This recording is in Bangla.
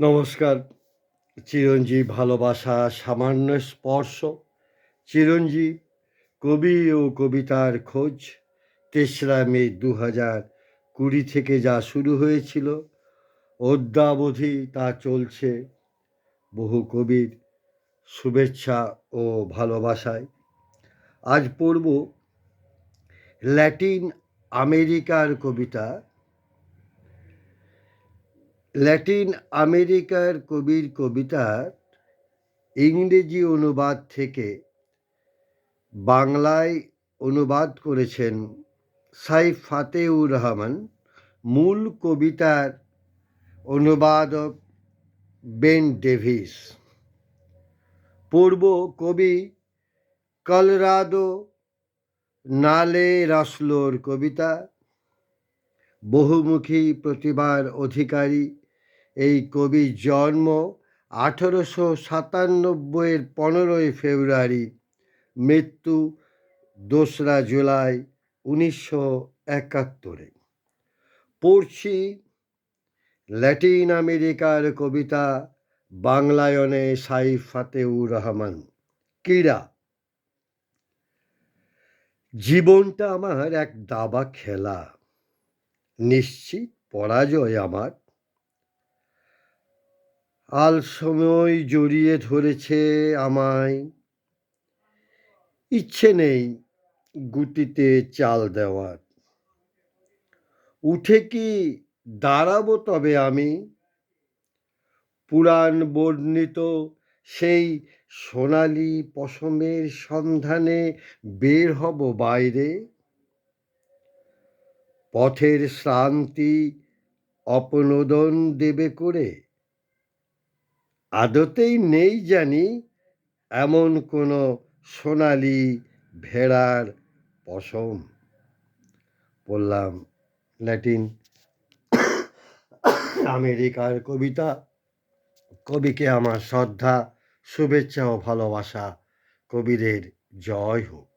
নমস্কার। চিরঞ্জীব ভালোবাসা সামান্য স্পর্শ। চিরঞ্জীব কবি ও কবিতার খোঁজ ৩রা মে ২০২০ থেকে যা শুরু হয়েছিল অদ্যাবধি তা চলছে বহু কবির শুভেচ্ছা ও ভালোবাসায়। আজ পড়ব ল্যাটিন আমেরিকার কবিতা। ল্যাটিন আমেরিকার কবির কবিতার ইংরেজি অনুবাদ থেকে বাংলায় অনুবাদ করেছেন সাইফ ফাতেউর রহমান। মূল কবিতার অনুবাদক বেন ডেভিস। পূর্ব কবি কলরাদো নালে রাসলোর কবিতা। বহুমুখী প্রতিভার অধিকারী এই কবির জন্ম 1897-এর 15ই ফেব্রুয়ারি, মৃত্যু 2রা জুলাই 1971। পড়ছি ল্যাটিন আমেরিকার কবিতা বাংলায়নে সাইফ ফাতেউর রহমান। ক্রীড়া। জীবনটা আমার এক দাবা খেলা, নিশ্চিত পরাজয় আমার। আল সময় জড়িয়ে ধরেছে আমায়, ইচ্ছে নেই গুটিতে চাল দেওয়ার। উঠে কি দাঁড়াবো তবে আমি, পুরাণ বর্ণিত সেই সোনালি পশমের সন্ধানে বের হব বাইরে। পথের শ্রান্তি অপনোদন দেবে করে, আদতেই নেই জানি এমন কোনো সোনালি ভেড়ার পশম। বললাম ল্যাটিন আমেরিকার কবিতা। কবিকে আমার শ্রদ্ধা, শুভেচ্ছা ও ভালোবাসা। কবিদের জয় হোক।